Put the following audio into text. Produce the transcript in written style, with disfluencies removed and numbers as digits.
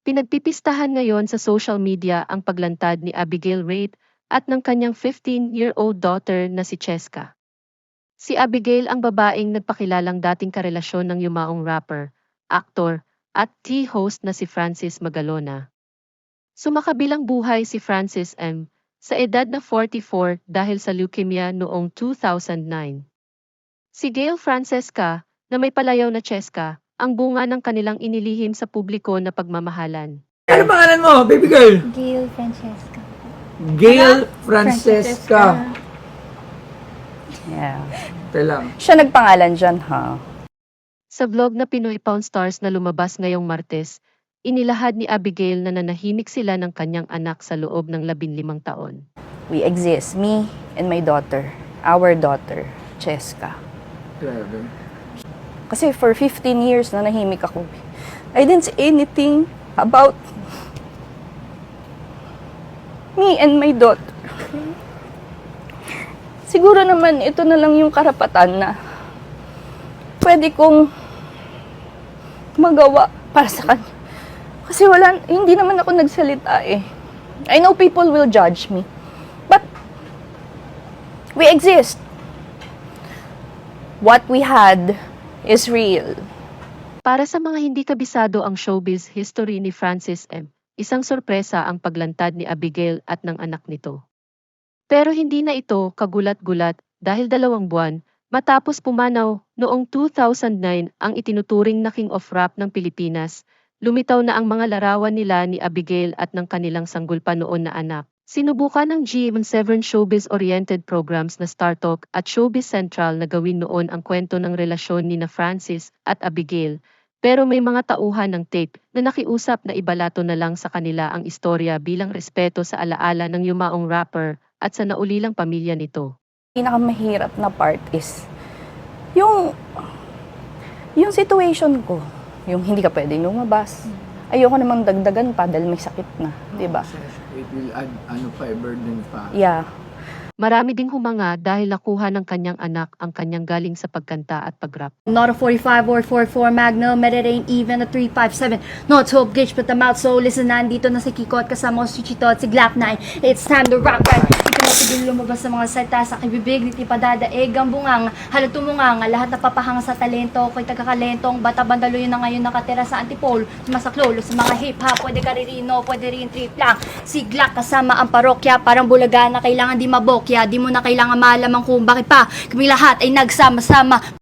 Pinagpipistahan ngayon sa social media ang paglantad ni Abigail Reid at ng kanyang 15-year-old daughter na si Cheska. Si Abigail ang babaeng nagpakilalang dating karelasyon ng yumaong rapper, aktor, at tea host na si Francis Magalona. Sumakabilang buhay si Francis M. sa edad na 44 dahil sa leukemia noong 2009. Si Gail Francesca, na may palayaw na Cheska, ang bunga ng kanilang inilihim sa publiko na pagmamahalan. Ano pangalan mo, baby girl? Gail Francesca. Gail Francesca. Yeah. Okay lang. Siya nagpangalan dyan, ha? Sa vlog na Pinoy Pawn Stars na lumabas ngayong Martes, inilahad ni Abigail na nanahimik sila ng kanyang anak sa loob ng 15 taon. We exist, me and my daughter. Our daughter, Cheska. Grabe. Kasi for 15 years na nahimik ako. I didn't say anything about me and my daughter. Siguro naman ito na lang yung karapatan na pwede kong magawa para sa kanya. Kasi hindi naman ako nagsalita eh. I know people will judge me. But we exist. What we had is real. Para sa mga hindi kabisado ang showbiz history ni Francis M., isang sorpresa ang paglantad ni Abigail at ng anak nito. Pero hindi na ito kagulat-gulat dahil 2 buwan matapos pumanaw noong 2009 ang itinuturing na King of Rap ng Pilipinas, lumitaw na ang mga larawan nila ni Abigail at ng kanilang sanggol pa noon na anak. Sinubukan ng GMA7 showbiz-oriented programs na Star Talk at Showbiz Central na gawin noon ang kwento ng relasyon ni na Francis at Abigail, pero may mga tauhan ng tape na nakiusap na ibalato na lang sa kanila ang istorya bilang respeto sa alaala ng yumaong rapper at sa naulilang pamilya nito. Pinakamahirap na part is yung situation ko. Yung hindi ka pwedeng lumabas. Ayoko namang dagdagan pa dahil may sakit na, di ba? It will add, burden pa. Yeah. Marami ding humanga dahil nakuha ng kanyang anak ang kanyang galing sa pagkanta at pag-rap. Not a 45 or 44 Magnum, it ain't even a 357. No 12 gauge, but the mouth so listen, nandito na si Kiko at kasama ko si Chito at si Glock 9. It's time to rock right. Hindi ka matigil lumabas sa mga salita sa kibibig, di pa dadaig ang bungang. Halat tumungang, lahat napapahanga sa talento, ko'y tagakalentong, bata bandalo yun na ngayon nakatira sa Antipolo. Sumasaklolo sa mga hip-hop, pwede ka ririno, pwede rin trip lang. Si Glock kasama ang parokya, parang bulaga na kailangan di mabokya. Di mo na kailangan malaman kung bakit pa kami lahat ay nagsama-sama.